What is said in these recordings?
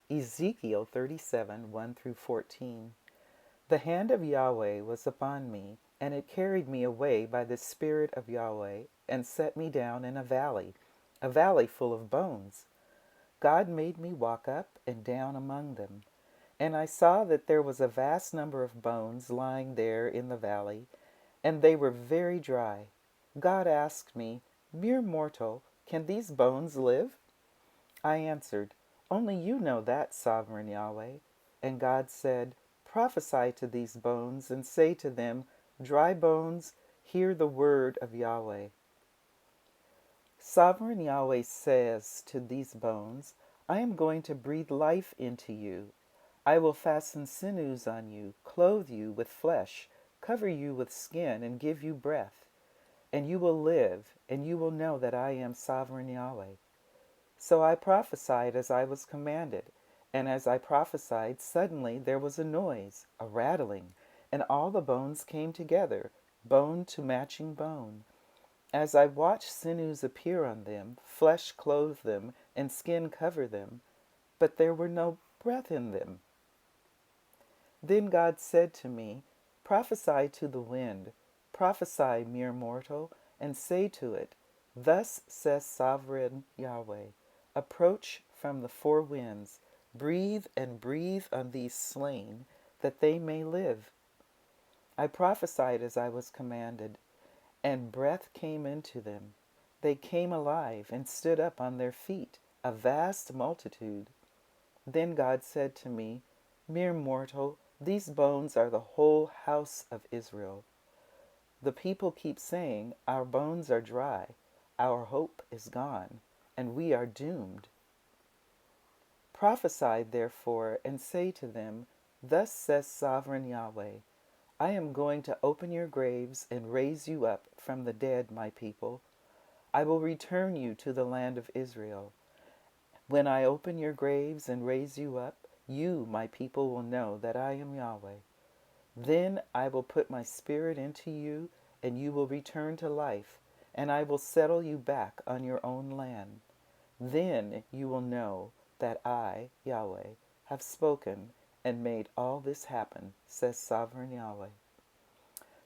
Ezekiel 37, 1 through 14. The hand of Yahweh was upon me, and it carried me away by the Spirit of Yahweh, and set me down in a valley full of bones. God made me walk up and down among them. And I saw that there was a vast number of bones lying there in the valley, and they were very dry. God asked me, "Mere mortal, can these bones live?" I answered, "Only you know that, sovereign Yahweh." And God said, "Prophesy to these bones, and say to them, Dry bones, hear the word of Yahweh." Sovereign Yahweh says to these bones, "I am going to breathe life into you. I will fasten sinews on you, clothe you with flesh, cover you with skin, and give you breath. And you will live, and you will know that I am sovereign Yahweh." So I prophesied as I was commanded, and as I prophesied, suddenly there was a noise, a rattling, and all the bones came together, bone to matching bone. As I watched sinews appear on them, flesh clothe them, and skin cover them, but there were no breath in them. Then God said to me, "Prophesy to the wind, prophesy, mere mortal, and say to it, Thus says sovereign Yahweh, approach from the four winds, breathe and breathe on these slain, that they may live." I prophesied as I was commanded, and breath came into them. They came alive and stood up on their feet, a vast multitude. Then God said to me, "Mere mortal, these bones are the whole house of Israel." The people keep saying, "Our bones are dry, our hope is gone, and we are doomed." Prophesy, therefore, and say to them, "Thus says sovereign Yahweh, I am going to open your graves and raise you up from the dead, my people. I will return you to the land of Israel. When I open your graves and raise you up, you, my people, will know that I am Yahweh. Then I will put my spirit into you, and you will return to life, and I will settle you back on your own land. Then you will know that I, Yahweh, have spoken and made all this happen, says sovereign Yahweh.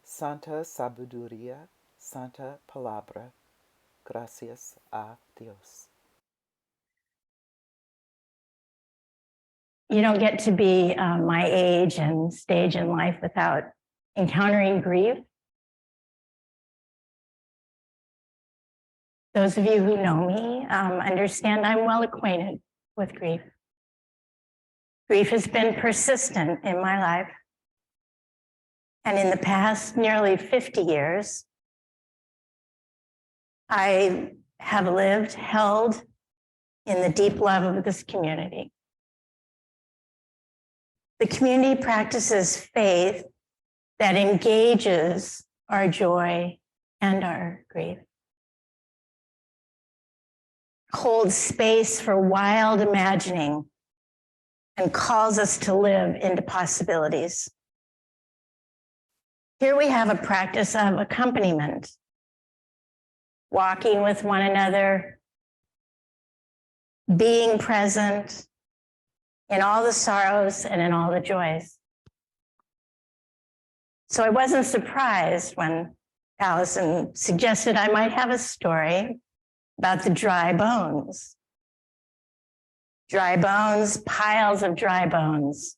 Santa Sabiduría, Santa Palabra. Gracias a Dios. You don't get to be my age and stage in life without encountering grief. Those of you who know me understand I'm well acquainted with grief. Grief has been persistent in my life. And in the past nearly 50 years, I have lived, held in the deep love of this community. The community practices faith that engages our joy and our grief, holds space for wild imagining, and calls us to live into possibilities. Here we have a practice of accompaniment, walking with one another, being present in all the sorrows and in all the joys. So I wasn't surprised when Allison suggested I might have a story about the dry bones. Dry bones, piles of dry bones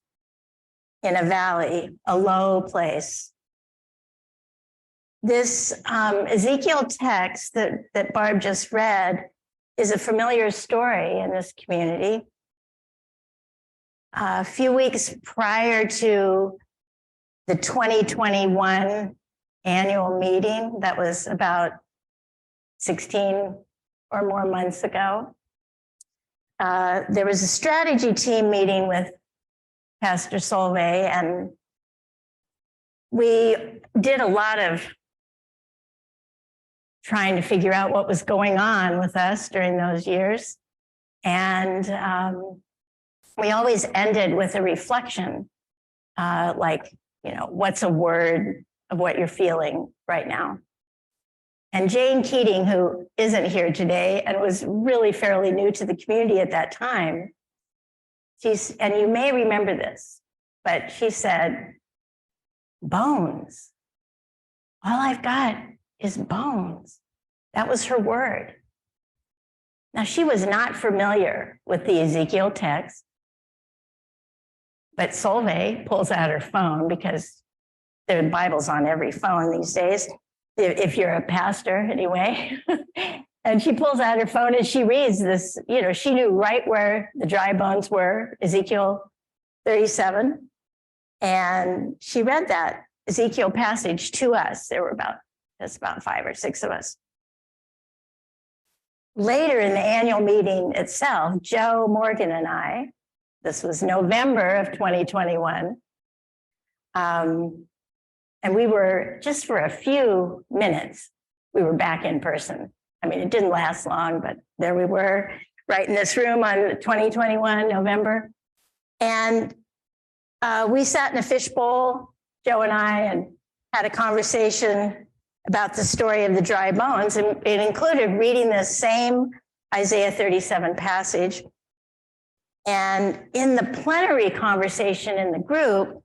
in a valley, a low place. This Ezekiel text that Barb just read is a familiar story in this community. A few weeks prior to the 2021 annual meeting, that was about 16 or more months ago, there was a strategy team meeting with Pastor Solveig, and we did a lot of trying to figure out what was going on with us during those years. And we always ended with a reflection, like, what's a word of what you're feeling right now? And Jane Keating, who isn't here today and was really fairly new to the community at that time, And you may remember this, but she said, bones. All I've got is bones. That was her word. Now, she was not familiar with the Ezekiel text, but Solveig pulls out her phone, because the Bible's on every phone these days, if you're a pastor anyway. And she pulls out her phone and she reads this, she knew right where the dry bones were, Ezekiel 37. And she read that Ezekiel passage to us. There were about 5 or 6 of us. Later in the annual meeting itself, Joe Morgan and I, this was November of 2021, and we were, just for a few minutes, we were back in person. I mean, it didn't last long, but there we were, right in this room on 2021, November. And we sat in a fishbowl, Joe and I, and had a conversation about the story of the dry bones. And it included reading this same Isaiah 37 passage. And in the plenary conversation in the group,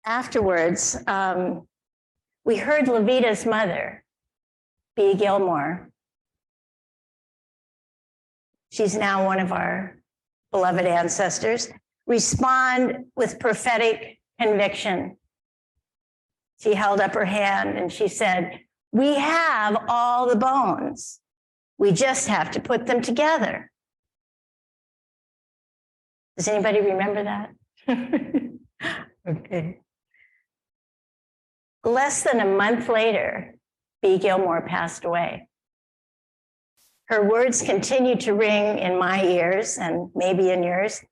afterwards, we heard Levita's mother, B. Gilmore. She's now one of our beloved ancestors, respond with prophetic conviction. She held up her hand and she said, "We have all the bones. We just have to put them together." Does anybody remember that? Okay. Less than a month later, B. Gilmore passed away. Her words continue to ring in my ears and maybe in yours,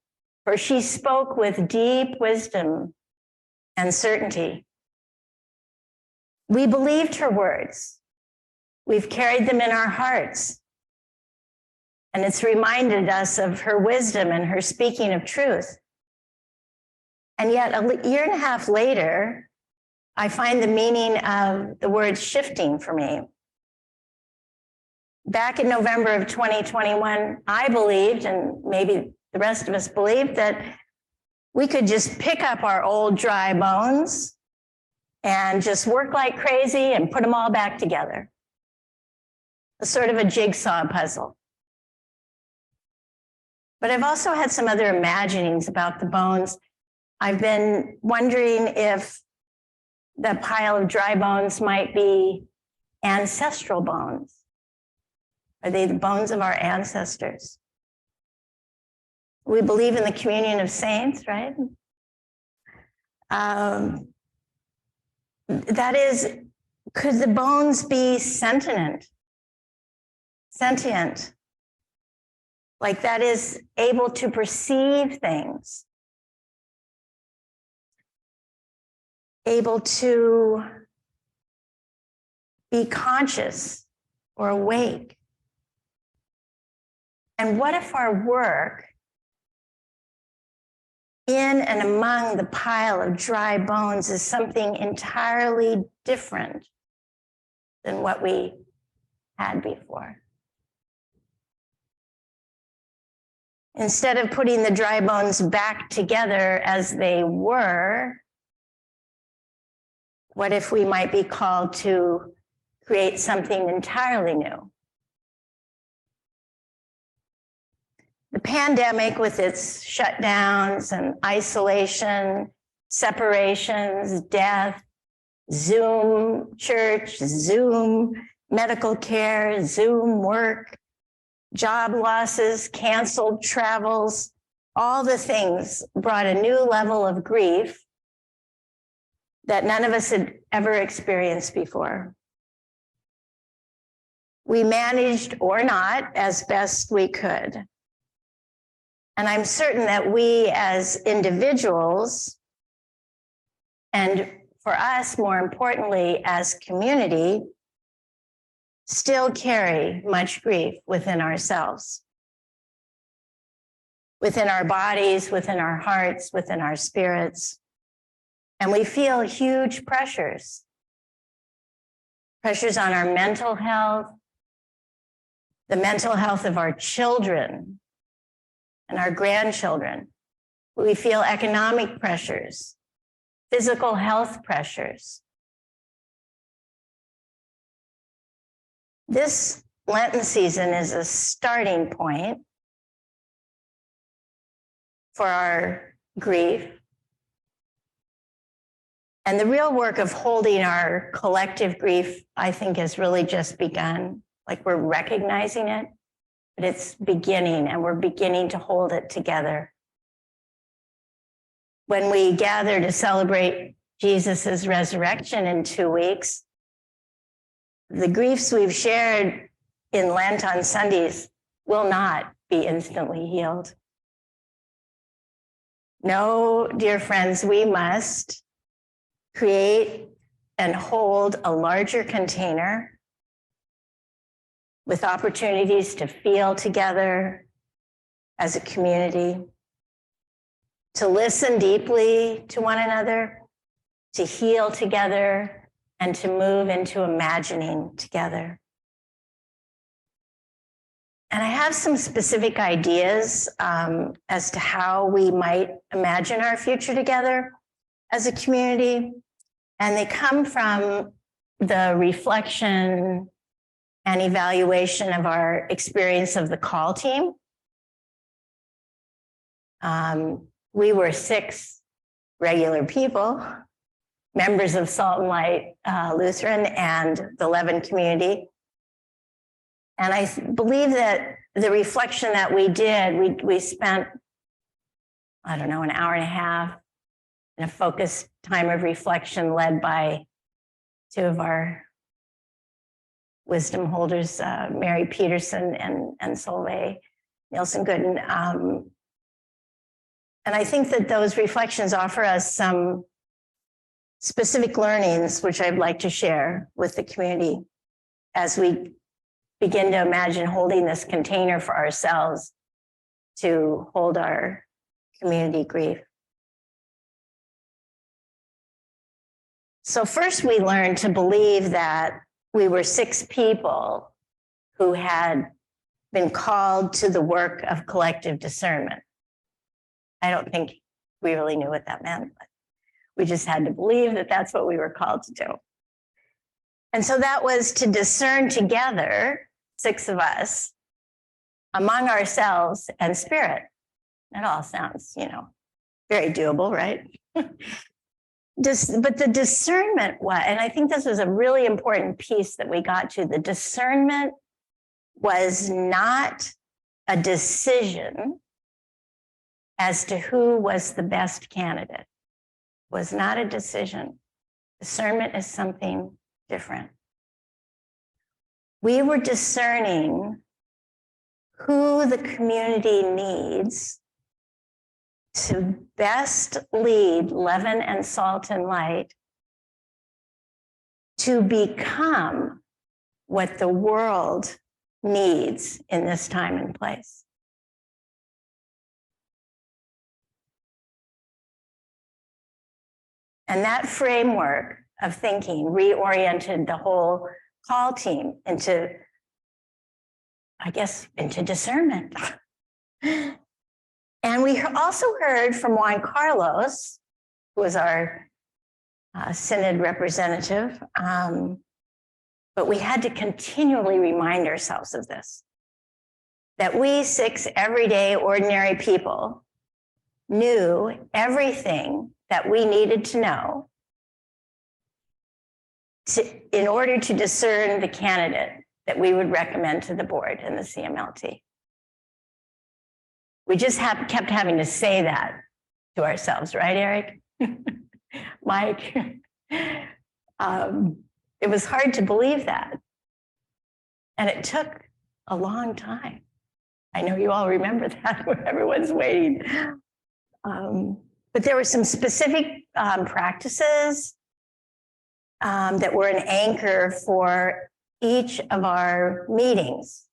for she spoke with deep wisdom and certainty. We believed her words. We've carried them in our hearts. And it's reminded us of her wisdom and her speaking of truth. And yet, a year and a half later, I find the meaning of the words shifting for me. Back in November of 2021, I believed, and maybe the rest of us believed, that we could just pick up our old dry bones and just work like crazy and put them all back together. A sort of a jigsaw puzzle. But I've also had some other imaginings about the bones. I've been wondering if the pile of dry bones might be ancestral bones. Are they the bones of our ancestors? We believe in the communion of saints, right? That is, could the bones be sentient? Sentient. Like that is able to perceive things, able to be conscious or awake. And what if our work in and among the pile of dry bones is something entirely different than what we had before? Instead of putting the dry bones back together as they were, what if we might be called to create something entirely new? The pandemic, with its shutdowns and isolation, separations, death, Zoom church, Zoom medical care, Zoom work, job losses, canceled travels, all the things brought a new level of grief that none of us had ever experienced before. We managed, or not, as best we could. And I'm certain that we as individuals, and for us, more importantly, as community, still carry much grief within ourselves, within our bodies, within our hearts, within our spirits. And we feel huge pressures on our mental health, the mental health of our children and our grandchildren. We feel economic pressures, physical health pressures. This Lenten season is a starting point for our grief. And the real work of holding our collective grief, I think, has really just begun. Like, we're recognizing it, but it's beginning, and we're beginning to hold it together. When we gather to celebrate Jesus's resurrection in 2 weeks, the griefs we've shared in Lent on Sundays will not be instantly healed. No, dear friends, we must create and hold a larger container with opportunities to feel together as a community, to listen deeply to one another, to heal together, and to move into imagining together. And I have some specific ideas as to how we might imagine our future together as a community. And they come from the reflection and evaluation of our experience of the call team. We were 6 regular people, members of Salt and Light Lutheran and the Leaven community. And I believe that the reflection that we did, we spent, I don't know, an hour and a half in a focused time of reflection led by 2 of our wisdom holders, Mary Peterson and Solveig Nielsen Gooden. And I think that those reflections offer us some specific learnings, which I'd like to share with the community as we begin to imagine holding this container for ourselves to hold our community grief. So first, we learned to believe that we were 6 people who had been called to the work of collective discernment. I don't think we really knew what that meant, but we just had to believe that that's what we were called to do. And so that was to discern together, 6 of us, among ourselves and spirit. That all sounds, very doable, right? But the discernment, and I think this was a really important piece that we got to. The discernment was not a decision as to who was the best candidate. It was not a decision. Discernment is something different. We were discerning who the community needs to best lead Leaven and Salt and Light to become what the world needs in this time and place. And that framework of thinking reoriented the whole call team into discernment. And we also heard from Juan Carlos, who was our synod representative, but we had to continually remind ourselves of this, that we 6 everyday ordinary people knew everything that we needed to know in order to discern the candidate that we would recommend to the board and the CMLT. We just kept having to say that to ourselves, right, Eric? Mike? It was hard to believe that. And it took a long time. I know you all remember that when everyone's waiting. But there were some specific practices that were an anchor for each of our meetings.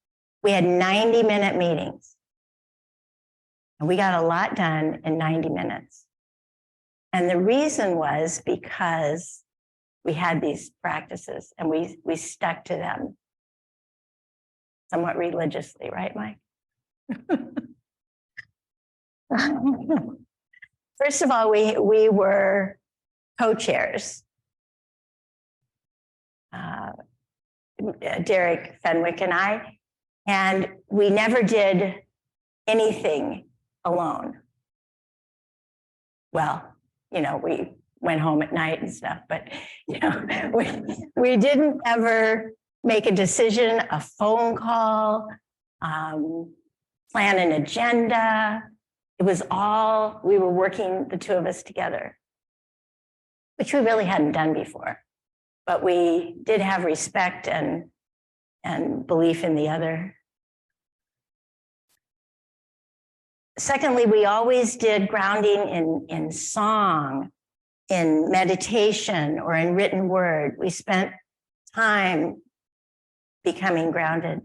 We had 90-minute meetings. And we got a lot done in 90 minutes. And the reason was because we had these practices and we stuck to them somewhat religiously, right, Mike? First of all, we were co-chairs. Derek Fenwick and I, and we never did anything alone. Well, we went home at night and stuff, but we didn't ever make a decision, a phone call, plan an agenda. It was all, we were working, the two of us together, which we really hadn't done before. But we did have respect and belief in the other. Secondly, we always did grounding in song, in meditation, or in written word. We spent time becoming grounded.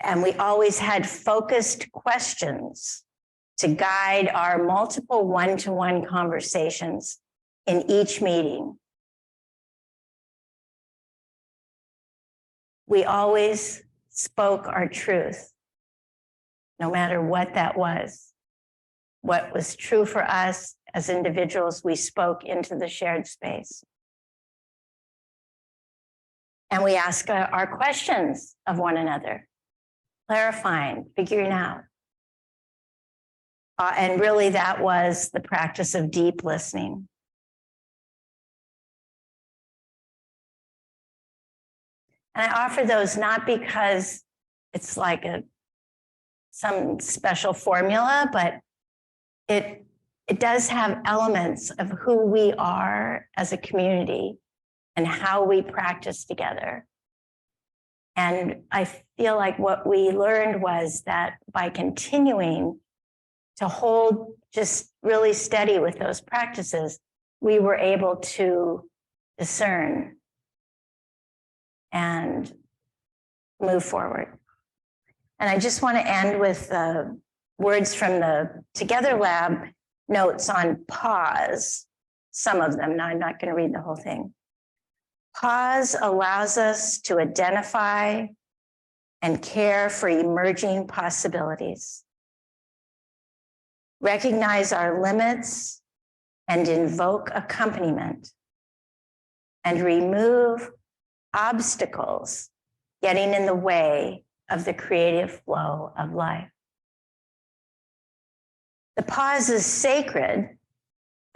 And we always had focused questions to guide our multiple one-to-one conversations in each meeting. We always spoke our truth, no matter what that was. What was true for us as individuals, we spoke into the shared space. And we asked our questions of one another, clarifying, figuring out. And really, that was the practice of deep listening. And I offer those not because it's like some special formula, but it does have elements of who we are as a community and how we practice together. And I feel like what we learned was that by continuing to hold just really steady with those practices, we were able to discern and move forward. And I just want to end with words from the Together Lab notes on pause, some of them. Now, I'm not going to read the whole thing. Pause allows us to identify and care for emerging possibilities, recognize our limits, and invoke accompaniment, and remove obstacles getting in the way of the creative flow of life. The pause is sacred,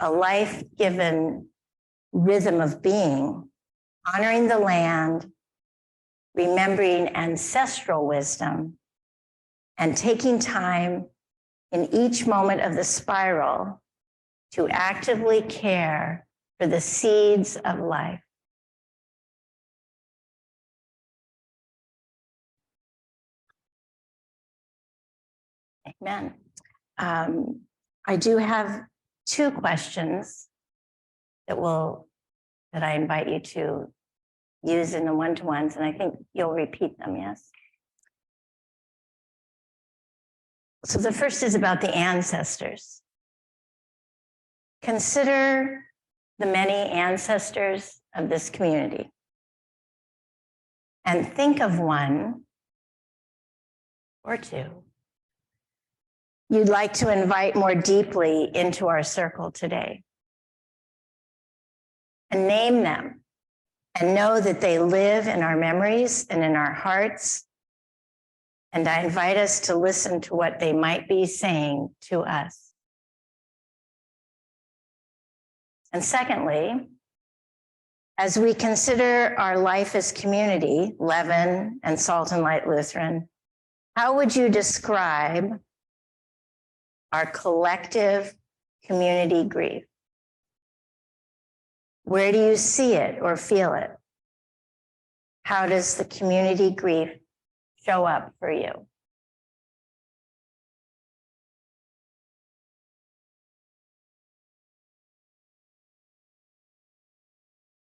a life-given rhythm of being, honoring the land, remembering ancestral wisdom, and taking time in each moment of the spiral to actively care for the seeds of life. Amen. I do have two questions that I invite you to use in the one-to-ones, and I think you'll repeat them, yes? So the first is about the ancestors. Consider the many ancestors of this community and think of one or two you'd like to invite more deeply into our circle today. And name them and know that they live in our memories and in our hearts. And I invite us to listen to what they might be saying to us. And secondly, as we consider our life as community, Levin and Salt and Light Lutheran, how would you describe our collective community grief? Where do you see it or feel it? How does the community grief show up for you?